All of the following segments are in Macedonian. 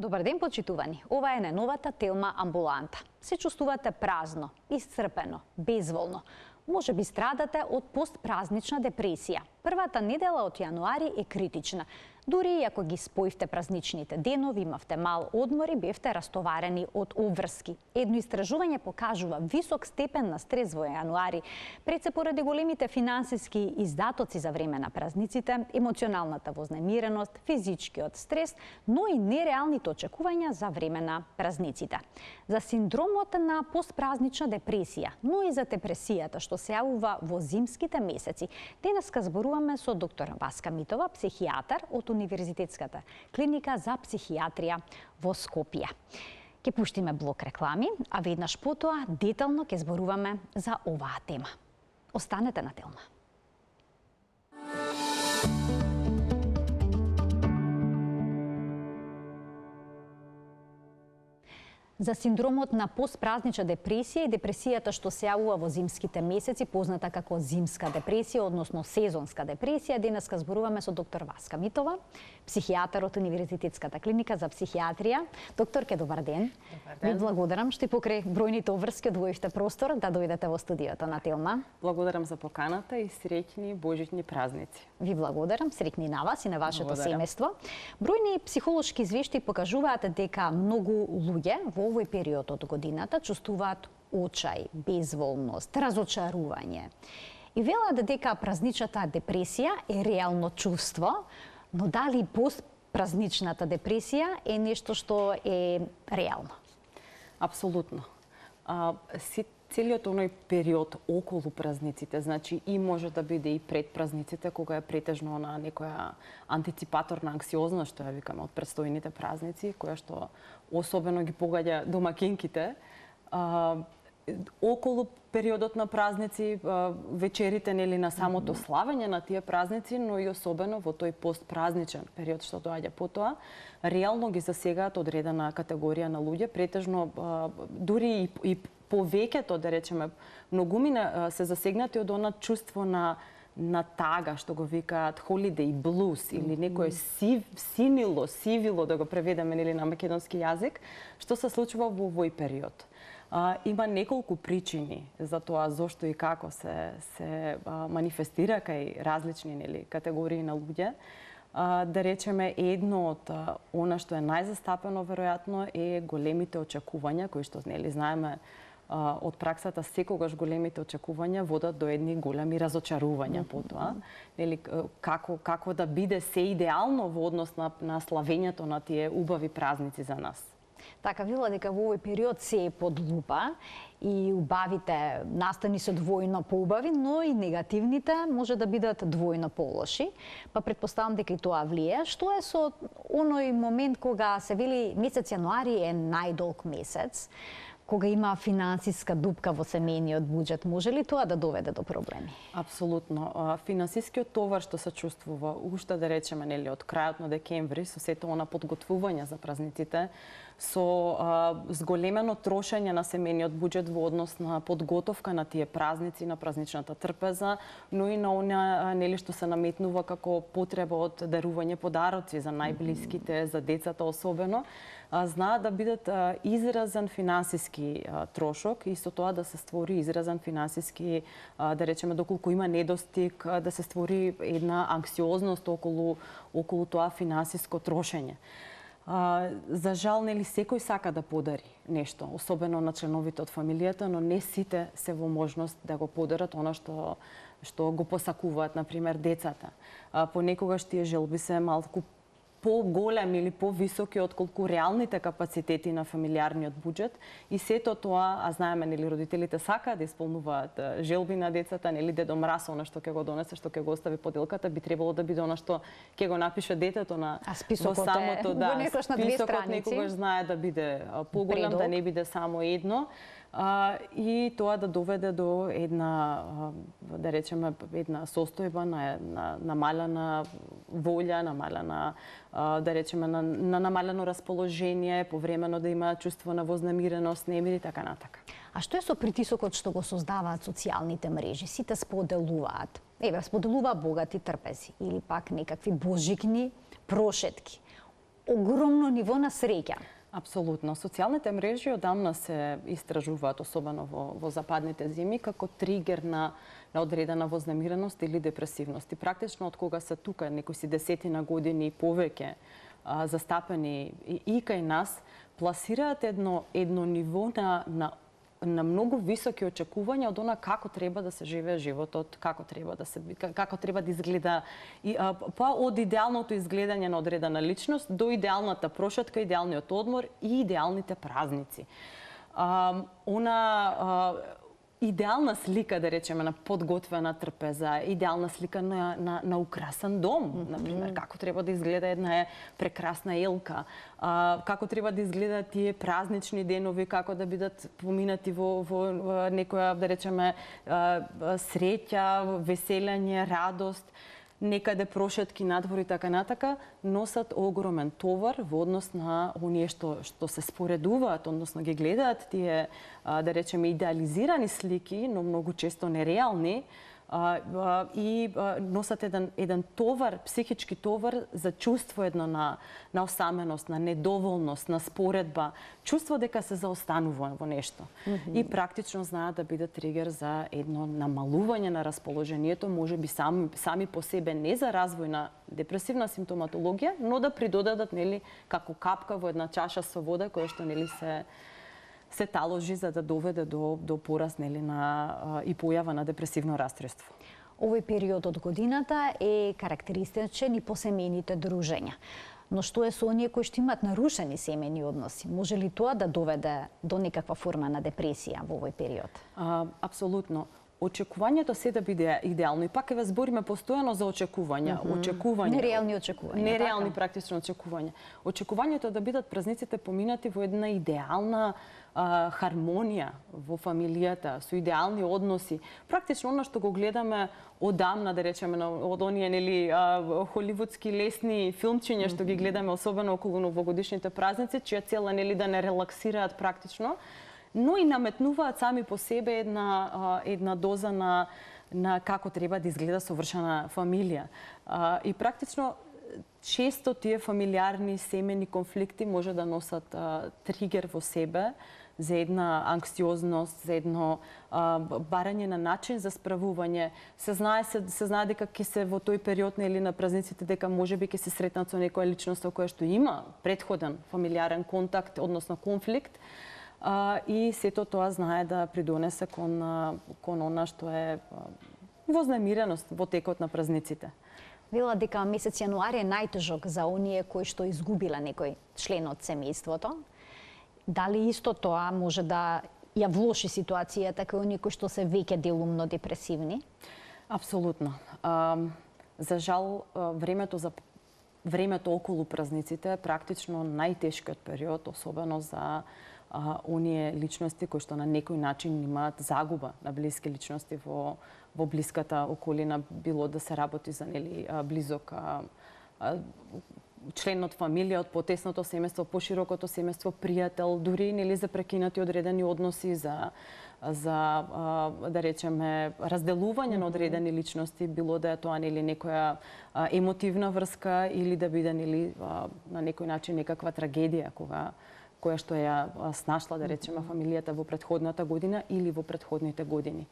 Добар ден, почитувани. Ова е најновата Телма амбуланта. Се чувствувате празно, исцрпено, безволно. Може би страдате од постпразнична депресија. Првата недела од јануари е критична. Дури и ако ги споивте празничните денови, имавте мал одмор и бевте растоварени од обврски. Едно истражување покажува висок степен на стрес во јануари, пред се поради големите финансиски издатоци за време на празниците, емоционалната вознемиреност, физичкиот стрес, но и нереалните очекувања за време на празниците. За синдромот на постпразнична депресија, но и за депресијата што се јавува во зимските месеци, денеска зборуваме со доктор Васка Митова, психијатар од Универзитетската клиника за психијатрија во Скопје. Ке пуштиме блок реклами, а веднаш потоа детално ке зборуваме за оваа тема. Останете на Телма. За синдромот на постпразнична депресија и депресијата што се јавува во зимските месеци, позната како зимска депресија, односно сезонска депресија, денеска зборуваме со доктор Васка Митова, психијатар од Универзитетската клиника за психијатрија. Докторке, добар ден. Добар ден. Ви благодарам што и покрај бројните обврски одвоивте простор да дојдете во студиото на Телма. Благодарам за поканата и среќни божични празници. Ви благодарам, среќни на вас и на вашето Благодарам. семејство. Бројни психолошки извештаи покажуваат дека многу луѓе во овој период од годината чувствуваат очај, безволност, разочарување. И велат дека празничната депресија е реално чувство, но дали постпразничната депресија е нешто што е реално? Апсолутно. Целиот оној период околу празниците, значи и може да биде и пред празниците, кога е претежно на некоја антиципаторна анксиозност, што ја викаме од предстојните празници, која што особено ги погаѓа домакинките. Околу периодот на празници, вечерите нели на самото славење на тие празници, но и особено во тој постпразничен период што доаѓа потоа, реално ги засегаат одредена категорија на луѓе, претежно дури и повеќето, да речеме, многумина се засегнати од она чувство на тага, што го викаат holiday blues или некое сивило, да го преведеме нели на македонски јазик, што се случува во овој период. Има неколку причини за тоа зошто и како се манифестира кај различни нели категории на луѓе. Да речеме, едно од она што е најзастапено веројатно е големите очекувања, кои што нели знаеме од праксата, секогаш големите очекувања водат до едни големи разочарувања потоа. Нели како да биде се идеално во однос на славењето на тие убави празници за нас. Така, вела дека во овој период се е под лупа и убавите настани се двојно поубави, но и негативните може да бидат двојно полоши. Па предпоставам дека и тоа влие. Што е со оној момент кога се вели месец јануари е најдолг месец, кога има финансиска дупка во семејниот буџет, може ли тоа да доведе до проблеми? Апсолутно. Финансискиот товар што се чувствува уште, да речеме, нели од крајот на декември, со сето она подготвување за празниците, со зголемено трошење на семејниот буџет во однос на подготовка на тие празници, на празничната трпеза, но и на она нели што се наметнува како потреба од дарување подароци за најблиските, за децата особено, знаат да бидат изразен финансиски трошок и со тоа да се створи изразен финансиски, да речеме, доколку има недостиг, да се створи една анксиозност околу тоа финансиско трошење. За жал, нели секој сака да подари нешто, особено на членовите од фамилијата, но не сите се во можност да го подарат она што го посакуваат, например, децата. Понекогаш тие желби се малку поголеми или повисоки отколку реалните капацитети на фамилиарниот буџет и сето тоа, а знаеме нели родителите сакаат да исполнуваат желби на децата, нели Дедо Мраз она што ќе го донесе, што ќе го остави поделката, би требало да биде она што ќе го напише детето на списокот во самото, во некош на две списокот страници. некогаш знае да биде поголем, да не биде само едно. И тоа да доведе до една, да речеме, една состојба на намалена волја, намалена, да речеме, на намалено расположение, повремено да има чувство на вознемиреност, немир и така натака. А што е со притисокот што го создаваат социјалните мрежи? Сите споделуваа богати трпези или пак некакви божикни прошетки. огромно ниво на среќа. Апсолутно. Социјалните мрежи одамна се истражуваат, особено во западните земји, како тригер на одредена вознемиреност или депресивност. И практично од кога се тука, некои си десетина години и повеќе застапени и кај нас, пласираат едно ниво на многу високи очекувања од она како треба да се живее животот, како треба да изгледа, па од идеалното изгледање на одредена личност до идеалната прошетка, идеалниот одмор и идеалните празници. Идеална слика, да речеме, на подготвена трпеза, идеална слика на украсен дом, например, како треба да изгледа една прекрасна елка, како треба да изгледаат тие празнични денови, како да бидат поминати во некоја, да речеме, среќа, веселење, радост, некаде прошетки надвор и така натака, носат огромен товар во однос на оние што се споредуваат, односно ги гледаат тие, да речеме, идеализирани слики, но многу често нереални, и носат еден товар, психички товар за чувство едно на осаменост, на недоволност, на споредба, чувство дека се заостанува во нешто. И практично знаат да бидат тригер за едно намалување на расположението, можеби сами по себе не за развој на депресивна симптоматологија, но да придодадат, нели, како капка во една чаша со вода која што, нели, се таложи за да доведе до пораз, нели, и појава на депресивно расстройство. Овој период од годината е карактеристичен и по семејните дружења. Но што е со оние кои што имаат нарушени семејни односи? Може ли тоа да доведе до некаква форма на депресија во овој период? Апсолутно. Очекувањето се да биде идеално. И пак ве збориме постојано за очекувања. Нереални очекувања. Нереални практично очекувања. Очекувањето да бидат празниците поминати во една идеална хармонија во фамилијата, со идеални односи. Практично она што го гледаме одамна, да речеме, од оние, нели, холивудски лесни филмчиња што ги гледаме особено околу новогодишните празници, чија цел е, нели, да не релаксираат практично, но и наметнуваат сами по себе една доза на како треба да изгледа совршена фамилија. И практично често тие фамилиарни семејни конфликти може да носат тригер во себе за една анксиозност, за едно барање на начин за справување. Се знае дека ќе се во тој период, нели, на празниците, дека можеби ќе се сретнат со некоја личност која што има предходен фамилиарен контакт, односно конфликт, и сето тоа знае да придонесе кон она што е вознемиреност во текот на празниците. Вела дека месец јануари е најтежок за оние кои што изгубила некој член од семејството. Дали исто тоа може да ја влоши ситуацијата кај оние кои што се веќе делумно депресивни? Апсолутно. За жал, времето околу празниците е практично најтешкиот период, особено за оние личности кои што на некој начин имаат загуба на блиски личности во блиската околина, било да се работи за, нели, близок член од фамилија, од потесното семејство, поширокото семејство, пријател, дури, нели, за прекинати одредени односи, за да речеме разделување на одредени личности, било да е тоа, нели, некоја емотивна врска или да биде, нели, на некој начин некаква трагедија која што ја снашла, да речеме, фамилијата во претходната година или во претходните години.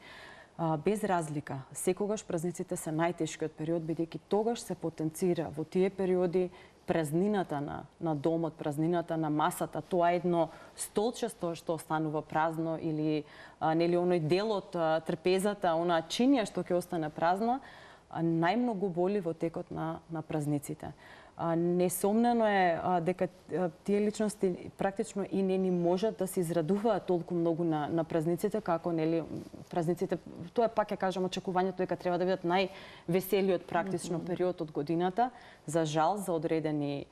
Без разлика, секогаш празниците се најтешкиот период, бидејќи тогаш се потенцира во тие периоди празнината на домот, празнината на масата, тоа едно столче што останува празно или, нели, оној дел од трпезата, она чинија што ќе остане празна, најмногу боли во текот на празниците. Несомнено е дека тие личности практично и не ни можат да се израдуваат толку многу на празниците, како, нели, празниците, тоа пак ќе кажам очекувањето дека треба да бидат највеселиот практично период од годината. За жал, за одредени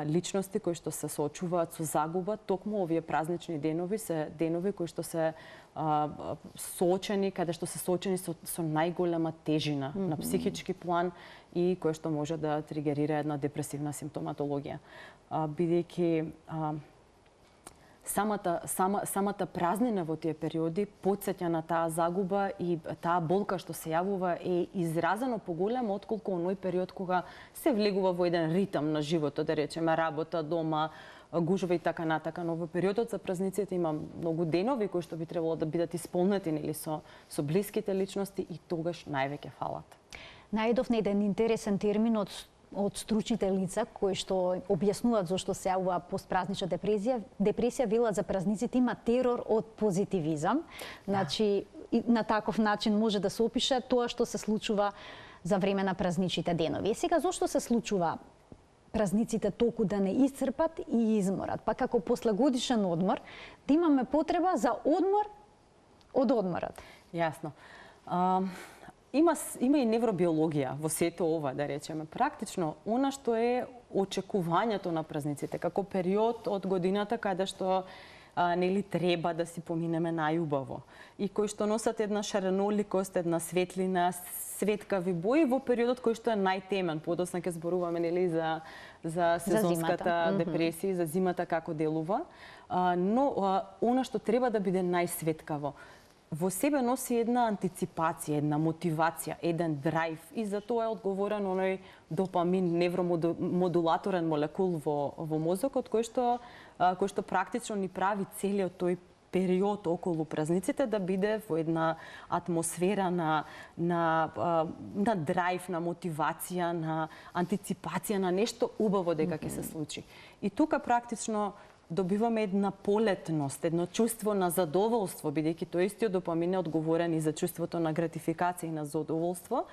личности кои што се соочуваат со загуба, токму овие празнични денови се денови кои што се соочени, каде што се соочени со најголема тежина на психички план и кое што може да тригерира една депресивна симптоматологија. Бидејќи самата празнина во тие периоди потсеќа на таа загуба и таа болка што се јавува е изразено поголема отколку оној период кога се влегува во еден ритам на животот, да речеме работа, дома, гужва и така натака, но во периодот за празниците има многу денови кои што би требало да бидат исполнети нели со блиските личности и тогаш највеќе фалат. Најдов на еден интересен термин од стручните лица кои што објаснуваат зошто се јавува постпразнична депресија, велат за празниците има терор од позитивизам. Значи на таков начин може да се опише тоа што се случува за време на празничните денови. И сега зошто се случува празниците толку да не исцрпат и изморат, па како последгодишен одмор да имаме потреба за одмор од одморот? Јасно. Има и невробиологија во сето ова, да речеме. Практично, она што е очекувањето на празниците, како период од годината каде што нели треба да си поминеме најубаво и кои што носат една шареноликост, една светлина, светкави бои во периодот кој што е најтемен. Подоцна ќе зборуваме нели за сезонската депресија, за зимата како делува, но она што треба да биде најсветкаво во себе носи една антиципација, една мотивација, еден драйв и за тоа е одговорен оној допамин, невромодулаторен молекул во мозокот кој што практично ни прави целиот тој период околу празниците да биде во една атмосфера на драйв, на мотивација, на антиципација на нешто убаво дека ќе се случи. И тука практично добиваме една полетност, едно чувство на задоволство, бидејќи тој истиот допамин е одговорен и за чувството на гратификација и на задоволство,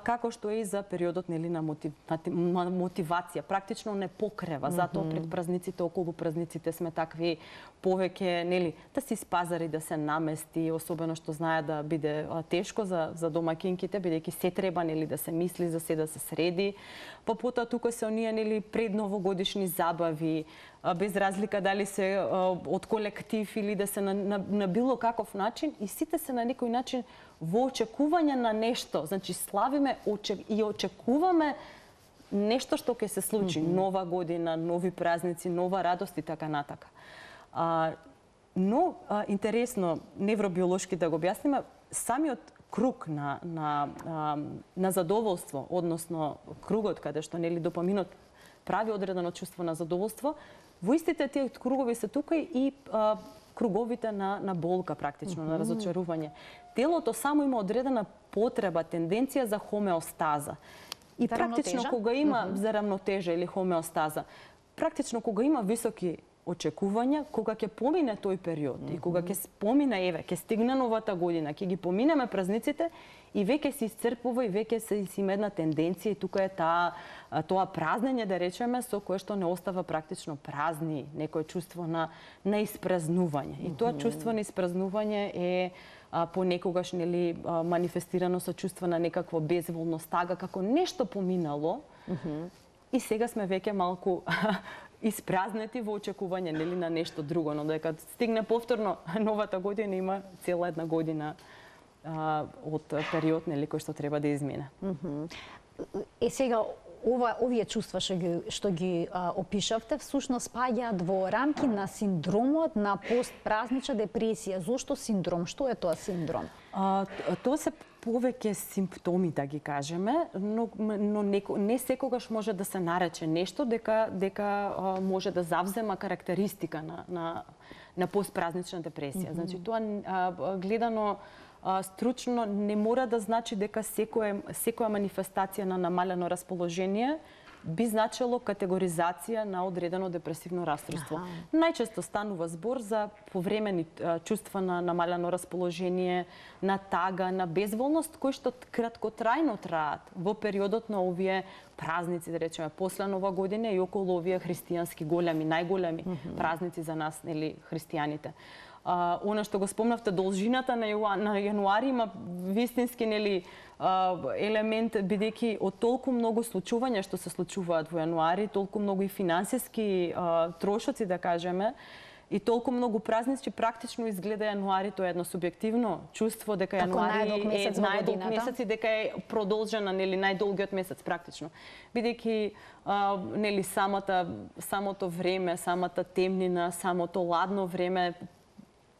како што е и за периодот нели на мотивација. Практично не покрева, затоа пред празниците, околу празниците сме такви повеќе нели да се испазари, да се намести, особено што знае да биде тешко за домаќинките, бидејќи се треба нели да се мисли за се да се среди. Па потоа тука се оние нели предновогодишни забави, без разлика дали се од колектив или да се на било каков начин и сите се на некој начин во очекување на нешто. Значи славиме и очекуваме нешто што ќе се случи, нова година, нови празници, нова радост и така натака. Но интересно невробиолошки да го објасниме, самиот круг на задоволство, односно кругот каде што нели допаминот прави одредено чувство на задоволство, во истите тие кругови се тука и круговите на болка практично, на разочарување. Телото само има одредена потреба, тенденција за хомеостаза. И практично кога има за рамнотежа или хомеостаза, практично кога има високи очекувања, кога ќе помине тој период и кога ќе помине, ќе стигне новата година, ќе ги поминеме празниците и веќе се исцрпува и веќе се има една тенденција и тука е тоа празнење, да речеме, со кое што не остава практично празни, некое чувство на испразнување. И тоа чувство на испразнување е понекогаш нели манифестирано со чувство на некакво безволно стага, како нешто поминало. И сега сме веќе малку испразнети во очекување нели на нешто друго, но дека стигне повторно новата година има цела една година од период нели кој што треба да измине. Сега овие чувства што ги опишавте всушност спаѓаат во рамки на синдромот на постпразнична депресија. Зошто синдром? Што е тоа синдром? Тоа се повеќе симптоми, да ги кажеме, но не секогаш може да се нарече нешто дека може да завзема карактеристика на постпразнична депресија. Значи тоа гледано стручно не мора да значи дека секоја манифестација на намалено расположение би значило категоризација на одредено депресивно расстройство. Најчесто станува збор за повремени чувства на намалено расположение, на тага, на безволност, кои што краткотрајно траат во периодот на овие празници, да речеме, после Нова година и околу овие христијански големи, најголеми празници за нас, нели, христијаните. Она што го спомнавте, должината на јануари има вистински нели елемент, бидејќи од толку многу случувања што се случуваат во јануари, толку многу и финансиски трошоци, да кажеме, и толку многу празнички, практично изгледа јануари, тоа е едно субјективно чувство дека јануари е најдолг месец и дека е продолжена, нели, најдолгиот месец практично. Бидејќи нели самото време, самата темнина, самото ладно време,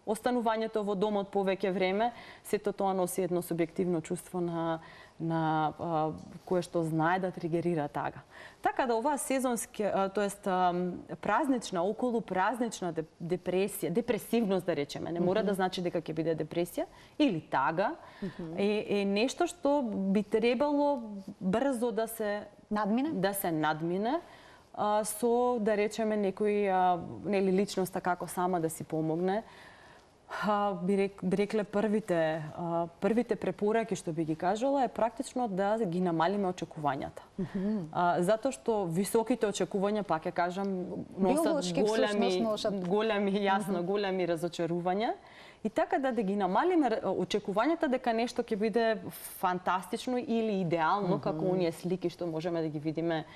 останувањето во домот повеќе време, сето тоа носи едно субјективно чувство на кое што знае да тригерира тага. Така да оваа сезонски, тоест празнична, околу празнична депресија, депресивност да речеме, не мора да значи дека ќе биде депресија или тага, е нешто што би требало брзо да се надмине со, да речеме, некој нели личноста како сама да си помогне. Би рекле првите препораки што би ги кажала е практично да ги намалиме очекувањата. Затоа што високите очекувања, пак ја кажам, носат големи разочарувања. И така да ги намалиме очекувањата дека нешто ќе биде фантастично или идеално, како оние слики што можеме да ги видиме,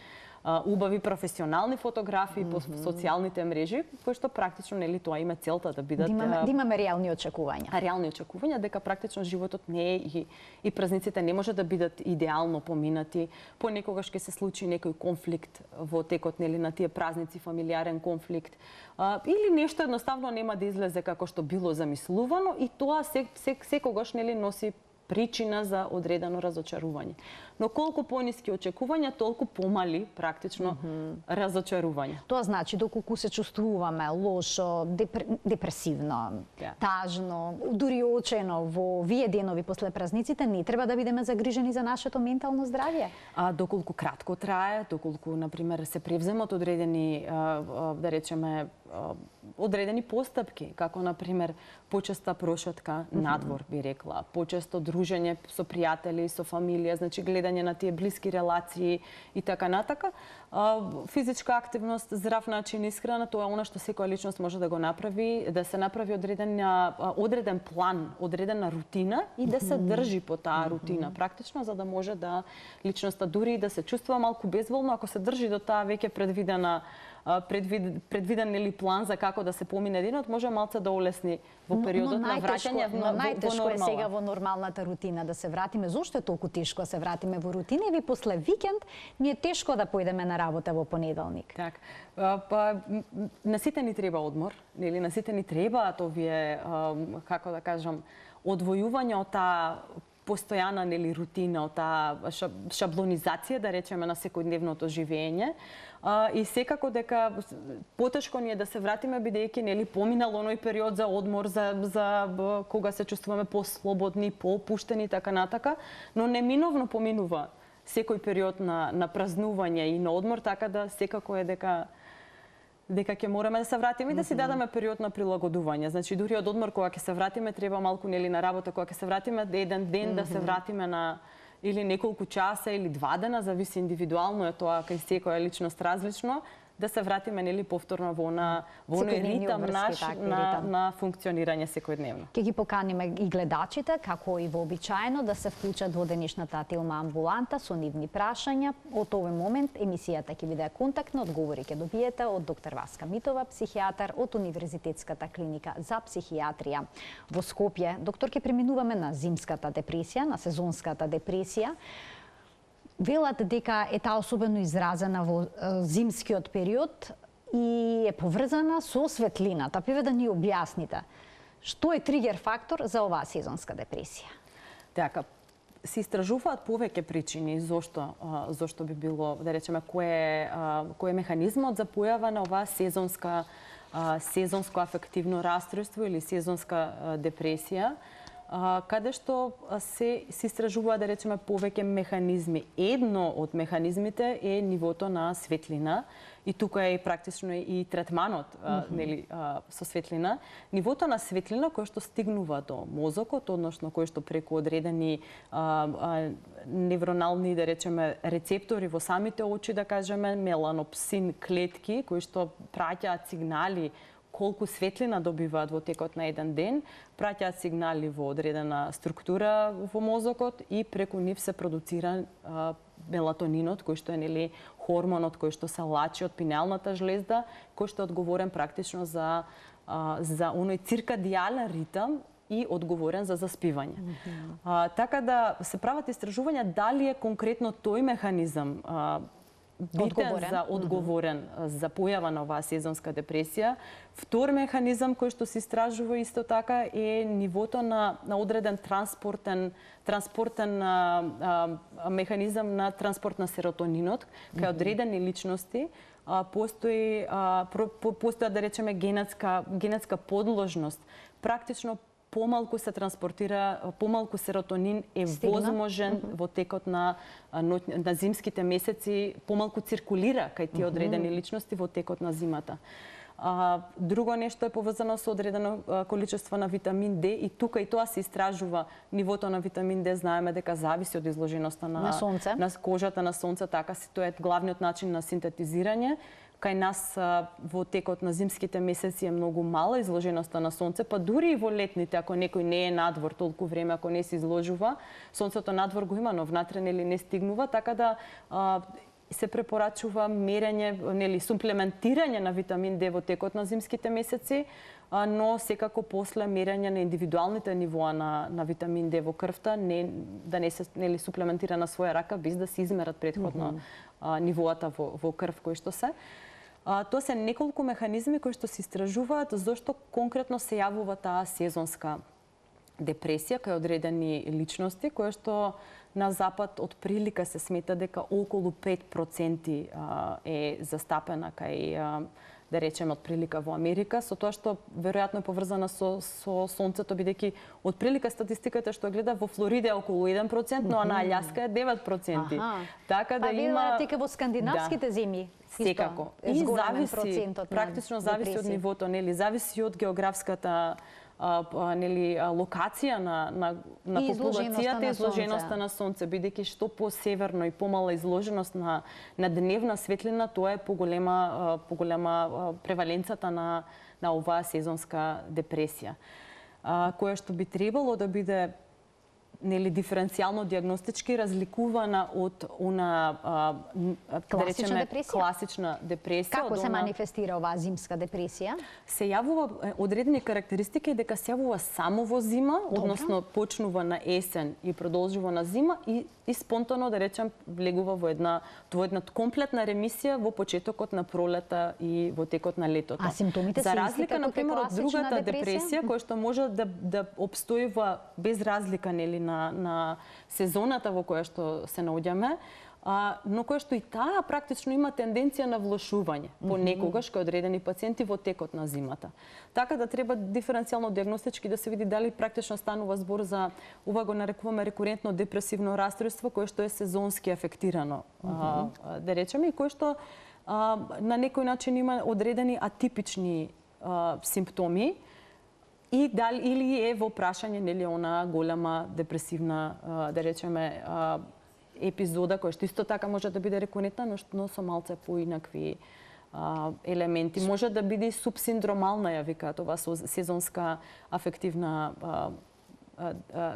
убави професионални фотографии по социјалните мрежи, кои што практично нели тоа има целта да бидат да имаме реални очекувања. Реални очекувања дека практично животот не е и празниците не може да бидат идеално поминати. Понекогаш ќе се случи некој конфликт во текот нели на тие празници, фамилиарен конфликт, или нешто едноставно нема да излезе како што било замислувано и тоа секогаш нели носи причина за одредено разочарување. Но колку пониски очекувања, толку помали практично разочарување. Тоа значи доколку се чувствуваме лошо, депресивно, тажно, дури очено во овие денови после празниците, не треба да бидеме загрижени за нашето ментално здравје? Доколку кратко трае, доколку на пример се превземат одредени да речеме одредени постапки, како на пример почеста прошетка надвор, би рекла, почесто дружење со пријатели, со фамилија, значи гледање на тие блиски релации и така натака. Физичка активност, здрав начин исхрана, тоа е она што секоја личност може да го направи, да се направи одреден план, одредена рутина и да се држи по таа рутина практично, за да може да личноста дури да се чувствува малку безволно, ако се држи до таа веќе предвиден нели план за како да се помине денот, може малце да олесни во периодот на враќање во нормална. Најтешко е сега во нормалната рутина да се вратиме. Зошто е толку тешко да се вратиме во рутина? И после викенд ни е тешко да појдеме на работа во понеделник. Так. На сите ни треба одмор, нели? На сите ни требаат овие, како да кажам, одвојување од таа постојана нели рутина, од таа шаблонизација, да речеме, на секојдневното живење. И секако дека потешко ни е да се вратиме, бидејќи нели поминал оној период за одмор, за кога се чувствуваме послободни, поопуштени, така натака, но неминовно поминува секој период на празнување и на одмор, така да секако е дека ќе мораме да се вратиме и да си дадеме период на прилагодување. Значи дури од одмор кога ќе се вратиме треба малку нели на работа, кога ќе се вратиме еден ден да се вратиме на или неколку часа или 2 дена, зависи индивидуално е тоа кај секоја личност различно, да се вратиме нели повторно во оној ритам наш на функционирање секојдневно. Ќе ги поканиме и гледачите, како и вообичаено, да се вклучат во денешната Телма амбуланта со нивни прашања. Од овој момент емисијата ќе биде контактна, одговори ќе добиете од доктор Васка Митова, психијатар од Универзитетската клиника за психијатрија во Скопје. Доктор, ќе преминуваме на зимската депресија, на сезонската депресија. Велат дека е таа особено изразена во зимскиот период и е поврзана со светлината. Пиве да ни објасните што е тригер фактор за оваа сезонска депресија? Така, се истражуваат повеќе причини зошто би било, да речеме, кој е механизмот за појава на оваа сезонско афективно расстройство или сезонска депресија, каде што се истражува, да речеме, повеќе механизми. Едно од механизмите е нивото на светлина и тука е практично и третманот нели со светлина. Нивото на светлина кој што стигнува до мозокот, односно кој што преку одредени невронални, да речеме, рецептори во самите очи, да кажеме, меланопсин клетки кои што праќаат сигнали колку светлина добиваат во текот на еден ден, праќаат сигнали во одредена структура во мозокот и преку нив се продуцира мелатонинот, кој што е нели хормонот кој што се лачи од пинеалната жлезда, кој што е одговорен практично за оној циркадијален ритам и одговорен за заспивање. Така да се прават истражувања дали е конкретно тој механизам битен за одговорен за појава на оваа сезонска депресија. Втор механизам кој што се истражува исто така е нивото на одреден транспортен механизам на транспорт на серотонинот кај одредени личности. Постои да речеме генетска подложност. Практично помалку се транспортира, помалку серотонин е возможен во текот на зимските месеци, помалку циркулира кај тие одредени личности во текот на зимата. Друго нешто е поврзано со одредено количество на витамин D и тука и тоа се истражува. Нивото на витамин D знаеме дека зависи од изложеноста на кожата на сонце, така си тоа е главниот начин на синтетизирање. Кај нас во текот на зимските месеци е многу мала изложеноста на сонце, па дури и во летните, ако некој не е надвор толку време, ако не се изложува, сонцето надвор го има, но внатре нели не стигнува, така да се препорачува мерење, нели суплементирање на витамин D во текот на зимските месеци, но секако после мерење на индивидуалните нивоа на витамин D во крвта, да не се нели суплементира на своја рака без да се измерат претходно нивоата во крв кои што се. Тоа се неколку механизми кои што се истражуваат зошто конкретно се јавува таа сезонска депресија кај одредени личности, која што на запад од прилика се смета дека околу 5% е застапена кај да речеме од прилика во Америка, со тоа што веројатно е поврзана со сонцето, бидејќи од прилика статистиката што гледа во Флорида е околу 1%, но на Аљаска е 9%. Така да има дека во скандинавските земи секако. И зависи, практично зависи од нивото, нели, зависи од географската нели локација на популацијата и изложеноста на сонце, бидејќи што посеверно и помала изложеност на дневна светлина, тоа е поголема преваленцата на оваа сезонска депресија, која што би требало да биде нели диференцијално дијагностички разликувана од да речеме класична депресија. Како се манифестира оваа зимска депресија? Се јавува одредени карактеристики дека се јавува само во зима, односно почнува на есен и продолжува на зима и спонтано да речем влегува во една комплетна ремисија во почетокот на пролета и во текот на летото. А симптомите се исти како на пример од другата депресија која што може да обстојува без разлика нели на сезоната во која што се наоѓаме, но која што и таа практично има тенденција на влошување понекогаш кај одредени пациенти во текот на зимата. Така да треба диференцијално дијагностички да се види дали практично станува збор за ова го нарекуваме рекурентно депресивно расстройство кое што е сезонски афектирано, да речеме, и кое што на некој начин има одредени атипични симптоми и дали или е во прашање нели она голема депресивна да речеме епизода која што исто така може да биде рекурентна, но со малце поинакви елементи. Може да биде субсиндромална, ја викаат ова сезонска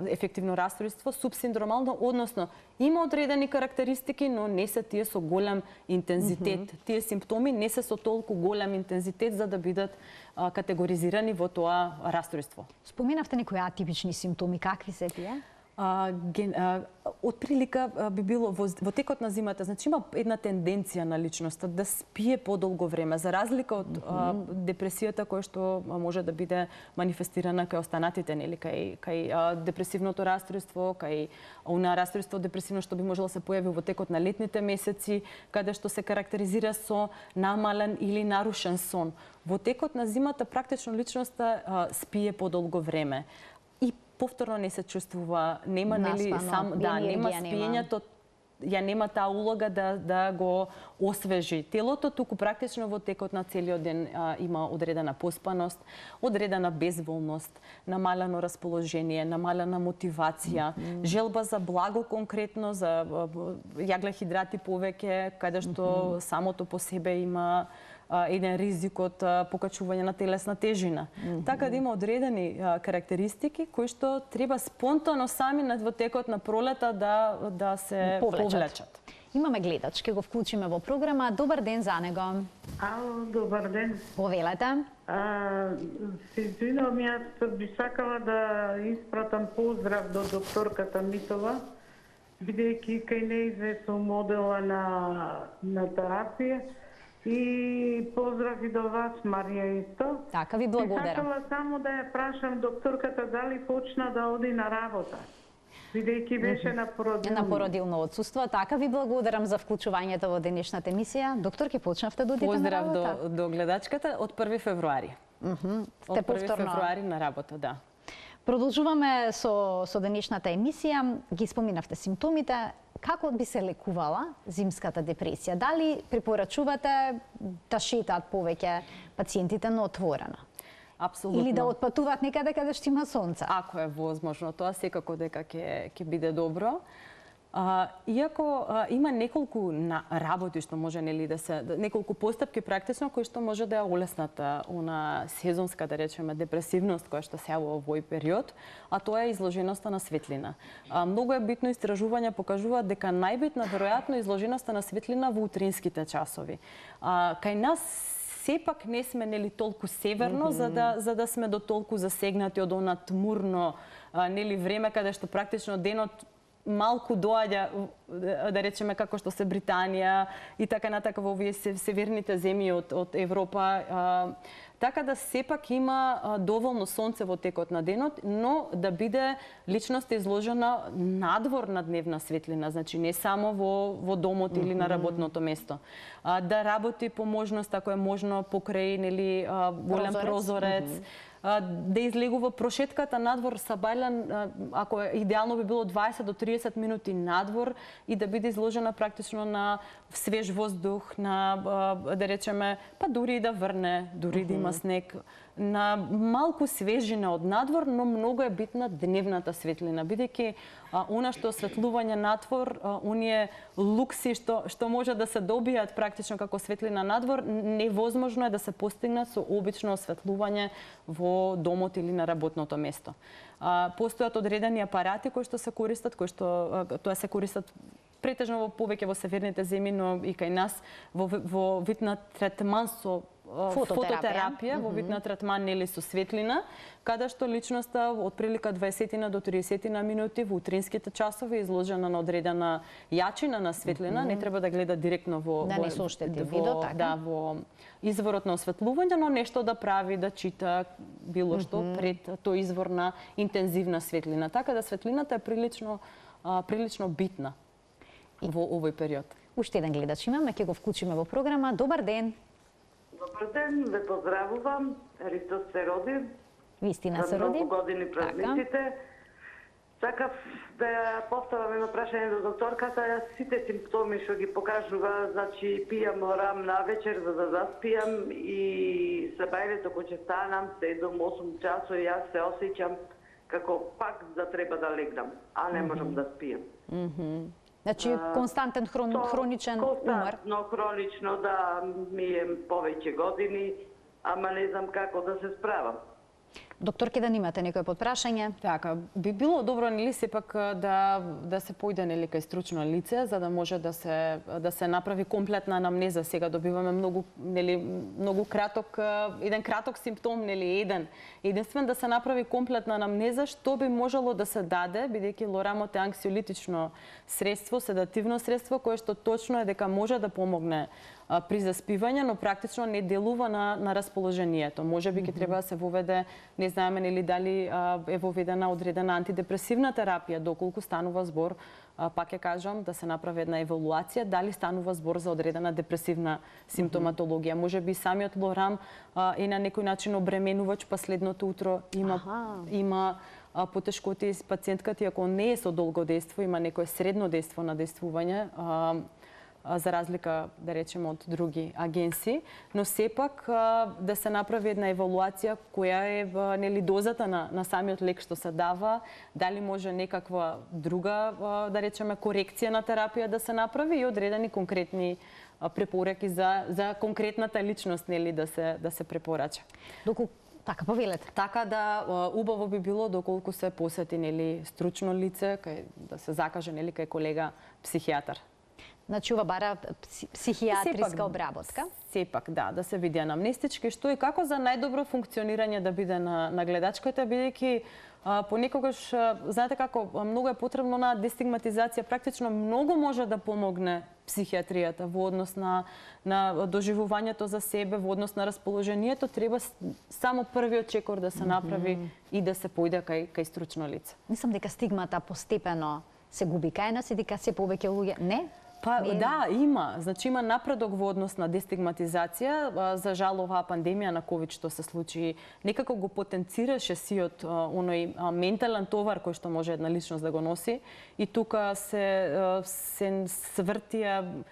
ефективно расстройство, субсиндромално, односно има одредени карактеристики, но не се тие со голем интензитет. Тие симптоми не се со толку голем интензитет за да бидат категоризирани во тоа расстройство. Споменавте некои атипични симптоми, какви се тие? Од прилика би било во текот на зимата, значи има една тенденција на личноста да спие подолго време, за разлика од депресијата која што може да биде манифестирана кај останатите, нели, кај депресивното расстройство, кај она расстройство депресивно што би можело да се појави во текот на летните месеци, каде што се карактеризира со намален или нарушен сон. Во текот на зимата практично личноста спие подолго време. Повторно не се чувствува, нема нели нема спиењето, ја нема таа улога да го освежи телото, туку практично во текот на целиот ден има одредена поспаност, одредена безволност, намалено расположение, намалена мотивација, желба за благо конкретно, за јаглехидрати повеќе, каде што самото по себе има еден ризик од покачување на телесна тежина. Така да има одредени карактеристики кои што треба спонтано сами во текот на пролета да се повлечат. Имаме гледач, ќе го вклучиме во програма. Добар ден за него. Ало, добар ден. Повелете. Се извинувам, јас би сакала да испратам поздрав до докторката Митова, бидејќи кај нејзе сум модела на терапија. И поздрав и до вас, Марија, исто. Така, ви И благодарам. сакала само да ја прашам докторката дали почна да оди на работа, бидејќи беше на породилно. На породилно отсуство. Така, ви благодарам за вклучувањето во денешната емисија. Доктор, ќе почнавте да одите на Поздрав работа? до гледачката од 1 февруари. Сте Од 1 повторно. февруари на работа, да. Продолжуваме со денешната емисија. Ги споминавте симптомите. Како би се лекувала зимската депресија? Дали препорачувате да шетаат повеќе пациентите на отворено? Апсолутно. Или да отпатуваат некаде каде што има сонце? Ако е возможно тоа, секако дека ќе биде добро. Иако има неколку работи што може неколку постапки практично кои што може да ја олеснат она сезонска, да речеме, депресивност која што се во овој период, а тоа е изложеноста на светлина. Многу е битно, истражувања покажуваат дека најбитна веројатно е изложеноста на светлина во утринските часови. Кај нас сепак не сме толку северно за да сме до толку засегнати од она тмурно време каде што практично денот малку доаѓа, да речеме, како што се Британија и така натака во овие северните земји од Европа. Така да сепак има доволно сонце во текот на денот, но да биде личноста изложена надвор на дневна светлина, значи не само во домот или на работното место. Да работи по можност, ако е можно, покрај голем прозорец, да излегува прошетката надвор са бајлан, ако идеално би било 20 до 30 минути надвор и да биде изложена практично на свеж воздух, на, да речеме, па дури и да врне, дури да има снег, на малку свежина од надвор, но многу е битна дневната светлина, бидејќи она што осветлување надвор, оние лукси што може да се добијат практично како светлина надвор, невозможно е да се постигнат со обично осветлување во домот или на работното место. Постојат одредени апарати кои што се користат, тоа се користат претежно повеќе во северните земји, но и кај нас во вид на третман со фототерапија, во вид на третман со светлина, каде што личноста од прилика 20 до 30 минути во утринските часови изложена на одредена јачина на светлина, не треба да гледа директно во да не се оштети видео, така? Да, во изворот на осветлување, но нешто да прави, да чита, било што пред тој извор на интензивна светлина. Така да светлината е прилично битна во овој период. Уште еден гледач имаме, ќе го вклучиме во програма. Добар ден. Добар ден, ве поздравувам. Христос се роди. Вистина се роди. За многу години празниците. Сакав да ја поставам едно прашање до докторката. Сите симптоми што ги покажува, значи пијам рам на вечер за да заспијам и се бајлето кога ќе станам 7-8 часот и јас се осеќам како пак да треба да легнам, а не можам да спијам. Значи константен хроничен умор. Константно, хронично, да, мием повеќе години, ама не знам како да се справам. Доктор, ке да имате некој подпрашање? Така, би било добро сепак да се појде кај стручно лице за да може да се направи комплетна анамнеза. Сега добиваме многу краток еден краток симптом, единствен да се направи комплетна анамнеза што би можело да се даде, бидејќи лорамот е анксиолитично средство, седативно средство кое што точно е дека може да помогне при заспивање, но практично не делува на расположението. Можеби ќе треба да се воведе, не знаеме дали е воведена одредена антидепресивна терапија, доколку станува збор, пак ќе кажам, да се направи една евалуација, дали станува збор за одредена депресивна симптоматологија. Можеби самиот лорам е на некој начин обременувач, па следното утро има потешкоти с пациентката, ако не е со долго дејство, има некое средно дејство на дејствување, за разлика, да речеме, од други агенции, но сепак да се направи една евалуација која е дозата на самиот лек што се дава, дали може некаква друга, да речеме, корекција на терапија да се направи и одредени конкретни препораки за конкретната личност да се препорача. Така, повелете. Така да убаво би било доколку се посети стручно лице, да се закаже кај колега психијатар. Значи ова бара психијатриска обработка. Сепак, да се види анамнестички што и како за најдобро функционирање да биде на гледачката, бидејќи понекогаш, знаете како, многу е потребно на дестигматизација, практично многу може да помогне психијатријата во однос на доживувањето за себе, во однос на расположението, треба само првиот чекор да се направи и да се појде кај стручно лице. Мислам дека стигмата постепено се губи кај нас и дека се повеќе луѓе не? Да, има. Значи има напредок во однос на дестигматизација. За жал, оваа пандемија на ковид што се случи, некако го потенцираше сиот оној ментален товар кој што може една личност да го носи. И тука се свртија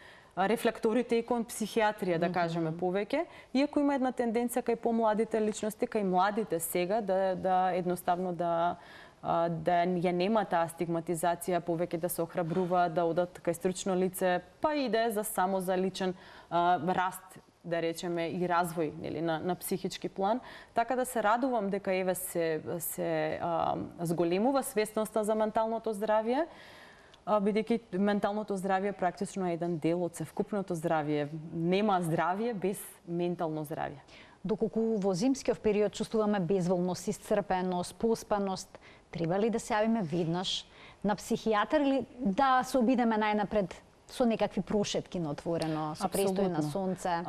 рефлекторите и кон психијатрија, да кажеме повеќе. Иако има една тенденција кај помладите личности, кај младите сега, да едноставно да ја нема таа стигматизација, повеќе да се охрабрува, да одат кај стручно лице, па и да е само за личен раст, да речеме, и развој, нели, на психички план. Така да се радувам дека еве се зголемува свесноста за менталното здравје, бидејќи менталното здравје практично е еден дел од севкупното здравје. Нема здравје без ментално здравје. Доколку во зимскиот период чувствуваме безволност, исцрпеност, поспаност, треба ли да се јавиме веднаш на психијатар или да се обидеме најнапред со некакви прошетки на отворено, со престој на сонце?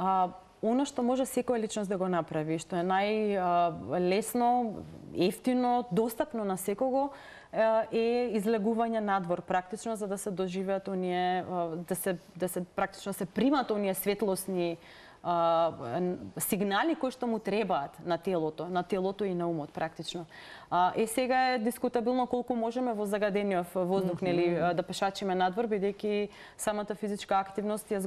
Оно што може секоја личност да го направи, што е најлесно, ефтино, достапно на секого, е излегување надвор практично, за да се доживеат оние, да се практично се примат оние светлосни сигнали кои што му требаат на телото и на умот практично. Сега е дискутабилно колку можеме во загадениот воздух нели да пешачиме надвор, бидејќи самата физичка активност ја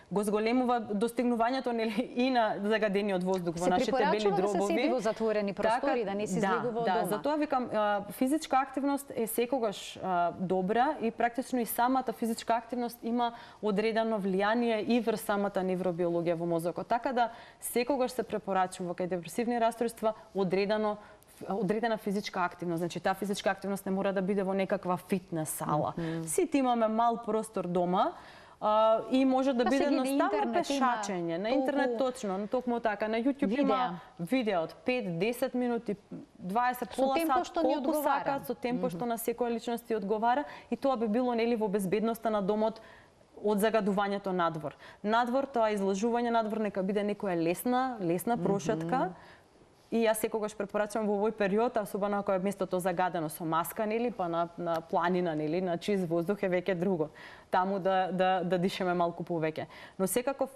го зголемува достигнувањето нели и на загадениот воздух во нашите бели дробови. Се препорачува да се седи во затворени простори, да не се излегува од дома. Да, затоа викам, физичка активност е секогаш добра и практично и самата физичка активност има одредено влијание и врз самата невробиологија во мозокот. Така да секогаш се препорачува кај депресивни расстройства одредена физичка активност. Значи, таа физичка активност не мора да биде во некаква фитнес сала. Сите имаме мал простор дома, и може да биде едноставно пешачење. На интернет точно, токму така. На YouTube има видео од 5-10 минути, 20 пола сат, колку сакаат, со темпо што на секоја личност ти одговара, и тоа би било нели во безбедноста на домот од загадувањето надвор. Надвор, тоа излажување надвор нека биде некоја лесна прошетка. И јас секогаш препорачувам во овој период, особено ако е местото загадено со маска, нели, па на планина, нели, на чист воздух е веќе друго. Таму да дишеме малку повеќе. Но секако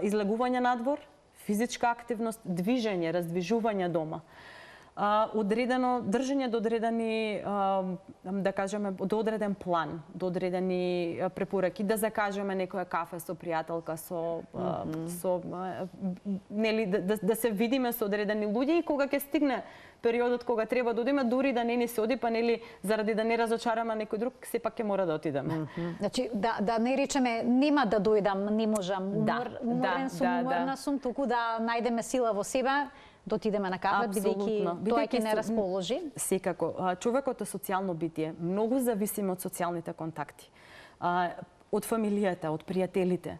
излегување надвор, физичка активност, движење, раздвижување дома. Одредено држење до одредени, да кажеме, до одреден план, до одредени препораки, да закажеме некоја кафе со пријателка, нели да се видиме со одредени луѓе и кога ќе стигне периодот кога треба да одиме, дури да не ни се оди, па нели заради да не разочараме некој друг, сепак ќе мора да отидеме. Значи да не речеме нема да дојдам, не можам, уморна сум, туку да најдеме сила во себе, да отидеме на кафе, бидејќи тоа ќе не расположи. Секако. Човекот е социјално битие. Многу зависиме од социјалните контакти. Од фамилијата, од пријателите.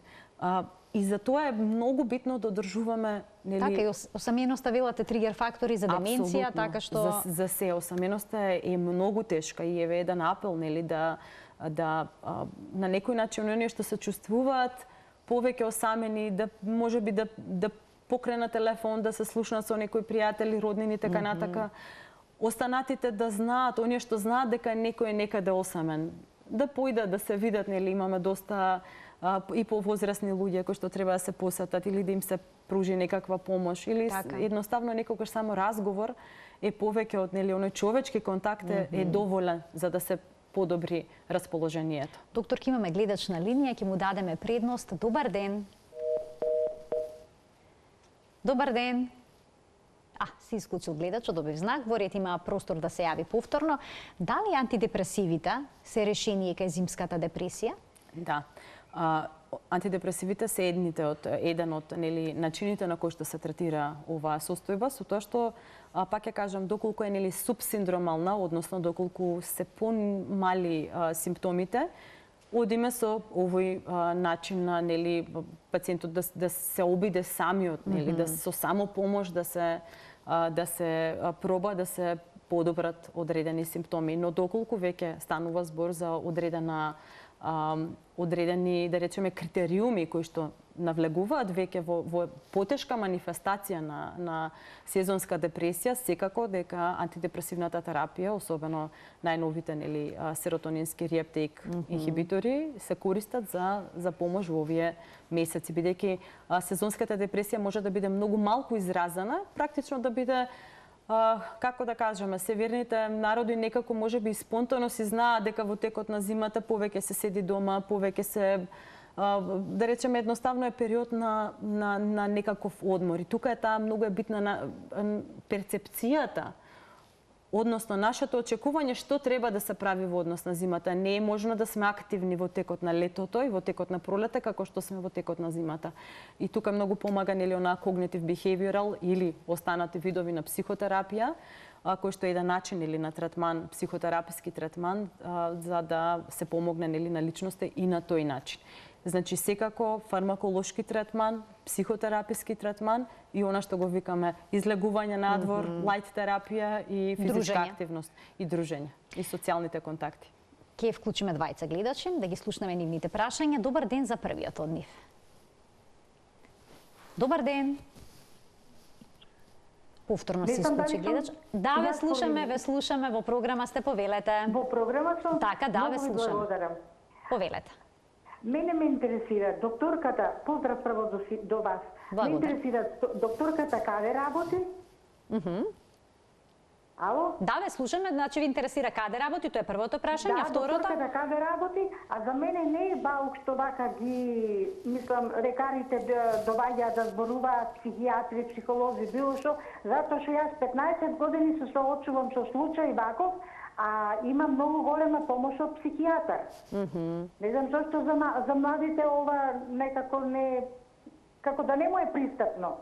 И затоа е многу битно да одржуваме, нели... Така и осаменоста велате тригер фактори за деменција, така што за се осаменоста е многу тешка и еве еден апел, нели, да на некој начин оние што се чувствуваат повеќе осамени, да можеби да покрена телефон, да се слушнат со некои пријатели, роднини, така натака. Останатите да знаат, оние што знаат дека некој е некаде осамен, да појдат, да се видат, нели, имаме доста и повозрасни луѓе кои што треба да се посетат или да им се пружи некаква помош или едноставно некогаш само разговор е повеќе од, нели, оној човечки контакт е доволен за да се подобри расположението. Доктор, ќе имаме гледач на линија, ќе му дадеме предност. Добар ден. Добар ден. Си исклучил гледачот, добив знак, во ред има простор да се јави повторно. Дали антидепресивите се решение кај зимската депресија? Да. Антидепресивите се еден од начините на кои што се третира оваа состојба, со тоа што пак ја кажам, доколку е субсиндромална, односно доколку се помали симптомите, одиме со овој начин на пациентот да се обиде самиот, да со самопомош да се проба да се подобрат одредени симптоми, но доколку веќе станува збор за одредени, да речеме, критериуми кои што навлегуваат веќе во потешка манифестација на сезонска депресија, секако дека антидепресивната терапија, особено најновите серотонински реаптеик инхибитори, се користат за помош во овие месеци, бидејќи сезонската депресија може да биде многу малку изразена, практично да биде како да кажеме, северните народи некако можеби спонтано си знаат дека во текот на зимата повеќе се седи дома, повеќе се да речеме едноставно е период на некаков одмор. И тука е таа многу битна на перцепцијата, односно нашето очекување што треба да се прави во однос на зимата. Не е можно да сме активни во текот на летото и во текот на пролета како што сме во текот на зимата. И тука многу помага онаа cognitive behavioral или останати видови на психотерапија, кој што е еден начин на третман, психотераписки третман, за да се помогне на личноста и на тој начин. Значи секако фармаколошки третман, психотераписки третман и она што го викаме излегување надвор, лајт терапија и физичка активност и дружење и социјалните контакти. Ке вклучиме двајца гледачи да ги слушнеме нивните прашања. Добар ден за првиот од нив. Добар ден. Повторно се исклучи гледач. Да, ве слушаме, во програма сте, повелете. Во програма сум? Така, да, ве слушаме. Повелете. Мене ме интересира докторката, поздрав прво до вас. Ме интересира докторката каде работи? Ало? Да, ве слушаме, значи ви интересира каде работи, тоа е првото прашање, а второто? Да, докторката каде работи, а за мене не е баук што вака ги, мислам, лекарите доваѓаат да зборуваат, психијатри, психолози, било што, затоа што јас 15 години се соочувам со случај ваков, а има многу голема помош од психијатар. Не знам зашто за младите ова некако не, како да не му е пристапно.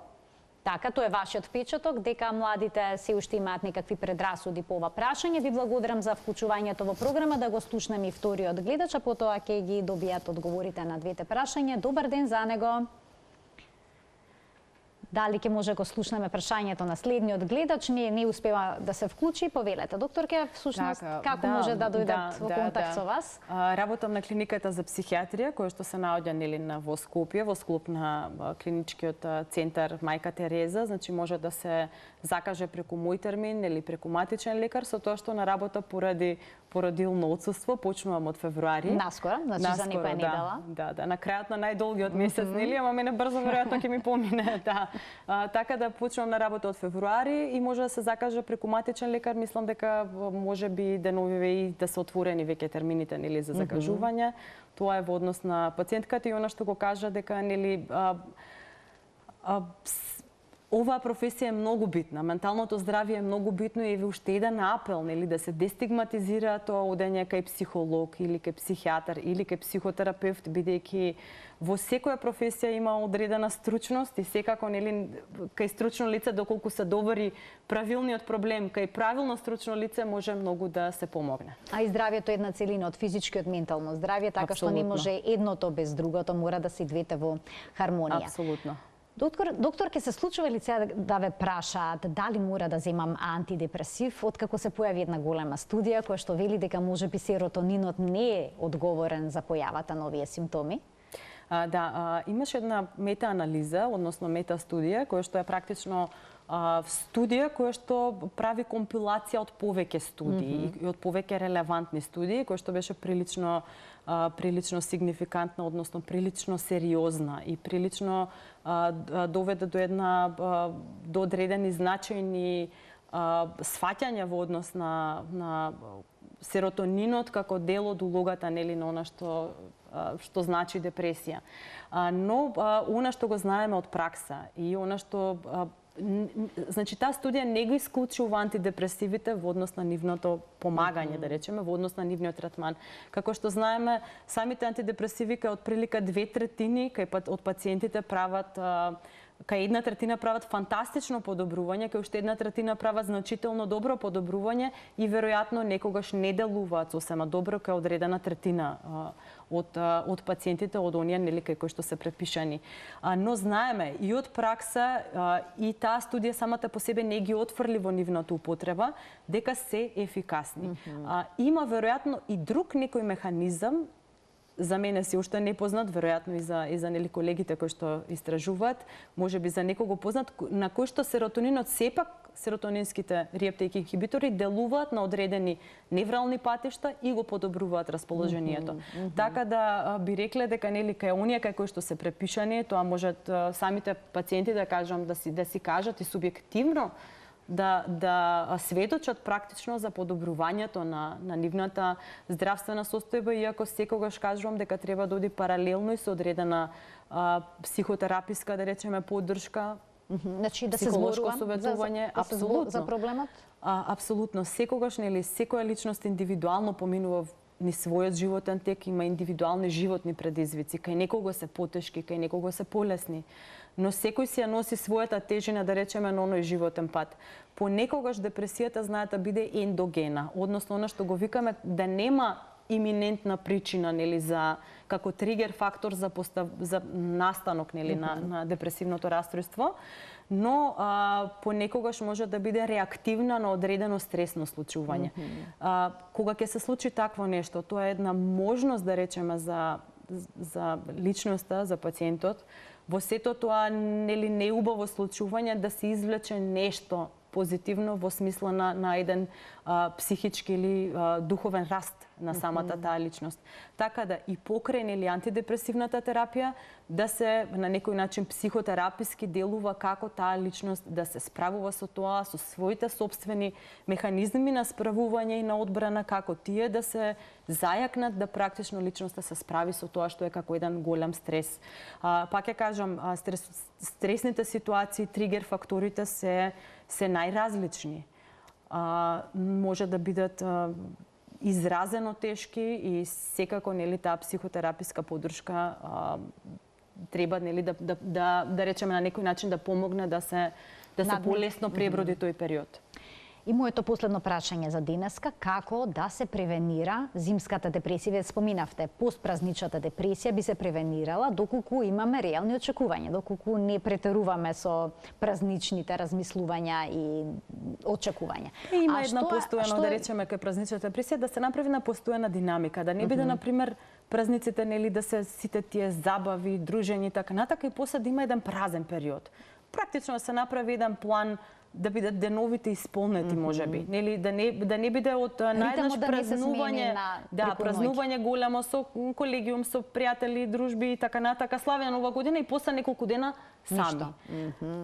Така, тоа е вашиот впечаток, дека младите се уште имаат некакви предрасуди по ова прашање. Ви благодарам за вклучувањето во програма, да го слушнеме и вториот гледач, а потоа ќе ги добијат одговорите на двете прашања. Добар ден за него. Дали ќе може го слушнеме прашањето на следниот гледач, не успева да се вклучи, повелете. Докторке, всушност, како може да дојдат во контакт со вас? Работам на клиниката за психијатрија, која што се наоѓа во Скопје, во склоп на клиничкиот центар Мајка Тереза, значи може да се закаже преку мој термин или преку матичен лекар, со тоа што на работа поради породилно отсуство, почнувам од февруари. Наскоро, значи за некоја недела. Да, на крајот на најдолгиот месец, ама мене брзо веројатно ќе ми помине, да. Така да почнувам на работа од февруари и може да се закаже преку матичен лекар, мислам дека може би деновиве и да се отворени веќе термините за закажување. Тоа е во однос на пациентката и она што го кажа дека оваа професија е многу битна, менталното здравје е многу битно и уште еден апел, да се дестигматизира тоа одење кај психолог или кај психијатар или кај психотерапевт, бидејќи во секоја професија има одредена стручност и секако кај стручно лице доколку се довари правилниот проблем, кај правилно стручно лице може многу да се помогне. А и здравјето е една целина од физичкиот ментално здравје, така што не може едното без другото, мора да се двете во хармонија. Апсолутно. Доктор, ке се случува ли сега да ве прашаат дали мора да земам антидепресив, откако се појави една голема студија која што вели дека можеби серотонинот не е одговорен за појавата на овие симптоми? Да, имаше една мета-анализа, односно мета-студија, која што е практично студија која што прави компилација од повеќе студии и од повеќе релевантни студии, која што беше прилично сигнификантна, односно прилично сериозна и прилично доведе до одредени значајни сваќања во однос на серотонинот како дел од улогата на она што значи депресија. Но она што го знаеме од пракса и она што Значи таа студија не го исклучува антидепресивите во однос на нивното помагање, да речеме, во однос на нивниот третман. Како што знаеме, самите антидепресиви кај отприлика 2/3 од пациентите прават кај 1/3 прават фантастично подобрување, кај уште 1/3 прават значително добро подобрување и веројатно некогаш не делуваат сосема добро кај одредена третина од пациентите, од оние нели кај кои што се препишани. Но знаеме и од пракса и таа студија самата по себе не ги отфрли во нивната употреба дека се ефикасни. Има веројатно и друг некој механизам, за мене си уште непознат, веројатно и за нели колегите кои што истражуваат, можеби за некого познат, на кој што серотонинот сепак серотонинските реаптеки инхибитори делуваат на одредени неврални патишта и го подобруваат расположението. Така да би рекле дека нели кај оние кај кои што се препишани, тоа можат самите пациенти да кажам да си кажат и субјективно да сведочат практично за подобрувањето на нивната здравствена состојба, иако секогаш кажувам дека треба да оди паралелно и со одредена психотераписка, да речеме, поддршка, значи да се психолошко зборува советување, апсолутно. За проблемот? Апсолутно. Секогаш, нели, секоја личност индивидуално поминува ни својот животен тек, има индивидуални животни предизвици. Кај некого се потешки, кај некого се полесни. Но секој си ја носи својата тежина, да речеме, на оној животен пат. Понекогаш депресијата знаат да биде ендогена, односно она што го викаме да нема иминентна причина, нели, за како тригер фактор за настанок, нели, на депресивното расстройство, но понекогаш може да биде реактивна на одредено стресно случување. Кога ќе се случи такво нешто, тоа е една можност, да речеме, за личноста, за пациентот, во сето тоа нели неубаво случување да се извлече нешто позитивно во смисла на еден психички или духовен раст на самата таа личност. Така да и покрај нели антидепресивната терапија да се на некој начин психотераписки делува како таа личност да се справува со тоа, со своите собствени механизми на справување и на одбрана, како тие да се зајакнат да практично личноста се справи со тоа што е како еден голем стрес. Пак ќе кажам, стресните ситуации, тригер факторите се најразлични. Може да бидат изразено тешки и секако нели таа психотераписка поддршка треба нели да речеме на некој начин да помогне да се полесно преброди тој период. И моето последно прашање за денеска, како да се превенира зимската депресија? Вие споминавте, постпразничната депресија би се превенирала доколку имаме реални очекувања, доколку не претеруваме со празничните размислувања и очекувања. Има една постојано, да речеме, кај празничната депресија, да се направи на постојана динамика, да не биде, например, празниците, нели, да се сите тие забави, дружења и така натака, и после да има еден празен период. Практично да се направи еден план да бидат деновите исполнети, можеби, нели да не биде од најднаш празнување, празнување голямо со колегиум, со пријатели, дружби и така натака, славење нова година и после неколку дена сами.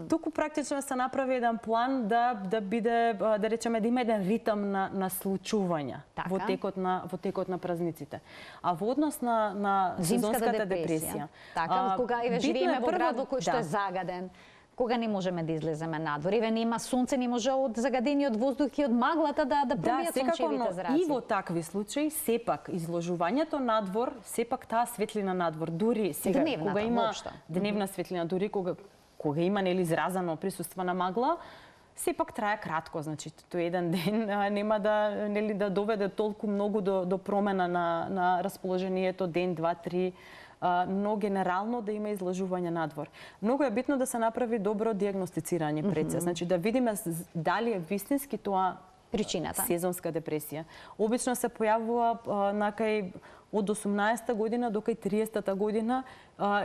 Туку практично се направи еден план да биде, да речеме, да има еден ритам на случувања во текот на празниците. А во однос на сезонската депресија, така, кога живееме во град кој што е загаден, кога не можеме да излеземе надвор, еве нема сонце, не може од загадениот воздух и од маглата да пробијат сончевите зраци. И во такви случаи сепак изложувањето надвор, сепак таа светлина надвор, дури сега кога има дневна светлина, дури кога има нели изразено присуство на магла, сепак трае кратко, значи тој еден ден нема да доведе толку многу до промена на расположението ден, два, три, но генерално да има излажување надвор. Многу е битно да се направи добро дијагностицирање пред се, значи да видиме дали е вистински тоа причината сезонска депресија. Обично се појавува накај од 18-та година до кај 30-та година.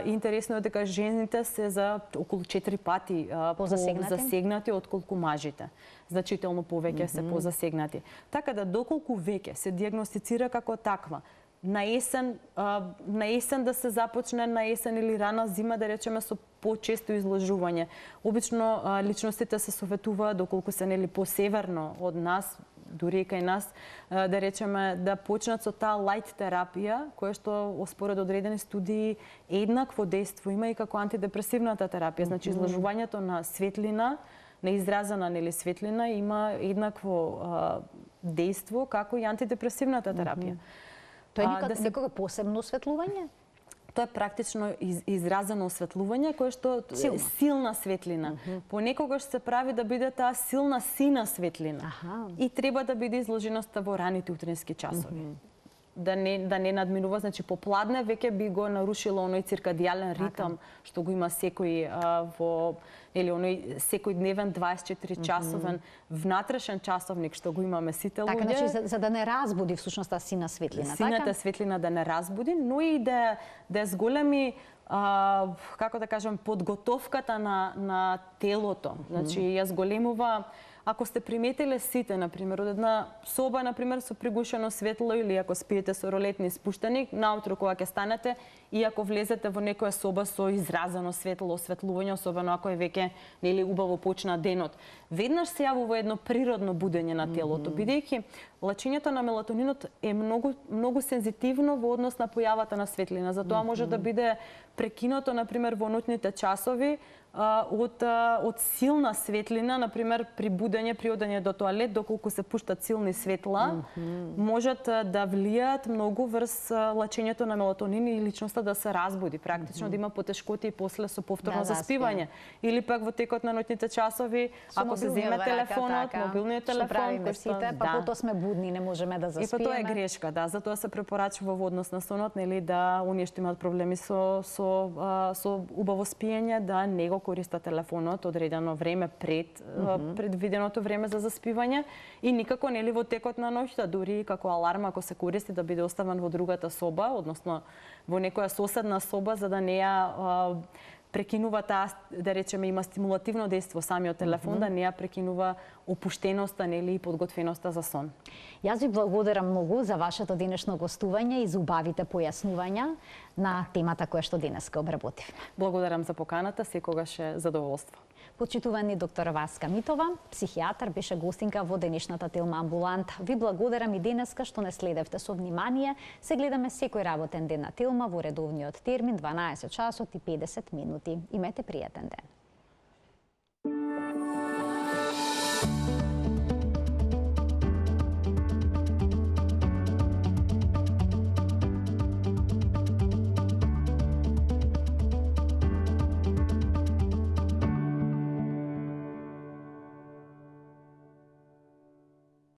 Интересно е дека жените се за околу 4 пати позасегнати отколку мажите. Значително повеќе се позасегнати. Така да доколку веќе се дијагностицира како таква, на есен да се започне, на есен или рана зима, да речеме, со почесто изложување. Обично личностите се советуваат доколку се нели посеверно од нас, дури и кај нас, да речеме, да почнат со таа лајт терапија, која што според одредени студии еднакво дејство има и како антидепресивната терапија. Значи, изложувањето на светлина, на изразена нели светлина има еднакво дејство како и антидепресивната терапија. Тоа е некога посебно осветлување? Тоа е практично изразено осветлување кое што силна светлина. Понекогаш се прави да биде таа силна сина светлина. И треба да биде изложеноста во раните утрински часови. Да не надминува, значи попладне веќе би го нарушило оној циркадијален ритам што го има секој оној секојдневен 24 часовен внатрешен часовник што го имаме сите луѓе. Така, значи за да не разбуди всушност таа сина светлина, така? Сината светлина да не разбуди, но и да зголеми како да кажам подготовката на телото. Значи ја зголемува. Ако сте приметиле сите, например, од една соба, например, со пригушено светло или ако спиете со ролетни спуштени, наутро кога ќе станете и ако влезете во некоја соба со изразено светло осветлување, особено ако е веќе нели убаво почна денот, веднаш се јавува едно природно будење на телото, бидејќи лачењето на мелатонинот е многу сензитивно во однос на појавата на светлина. Затоа може да биде прекинато, например, во ноќните часови од силна светлина, например, при будење, при одење до тоалет, доколку се пуштат силни светла, можат да влијаат многу врз лачењето на мелатонин и личноста да се разбуди, практично да има потешкоти и после со повторно заспивање. Или пак во текот на ноќните часови, ако се земе телефонот, мобилниот телефон, кој сите, па потоа сме будни, не можеме да заспиеме. И па тоа е грешка, да, затоа се препорачува во однос на сонот, нели, да оние што имаат проблеми со убаво спиење, да не го користат телефонот одредено време пред предвиденото време за заспивање и никако нели во текот на ноќта, дури како аларма ако се користи да биде оставен во другата соба, односно во некоја соседна соба за да не ја прекинува таа, да речеме, има стимулативно дејство самиот телефон, да не ја прекинува опуштеноста, нели, и подготвеноста за сон. Јас ви благодарам многу за вашето денешно гостување и за убавите појаснувања на темата која што денеска обработивме. Благодарам за поканата, секогаш е задоволство. Почитувани доктор Васка Митова, психијатар, беше гостинка во денешната Телма амбуланта. Ви благодарам и денеска што не следевте со внимание. Се гледаме секој работен ден на Телма во редовниот термин 12 часот и 50 минути. Имете пријатен ден.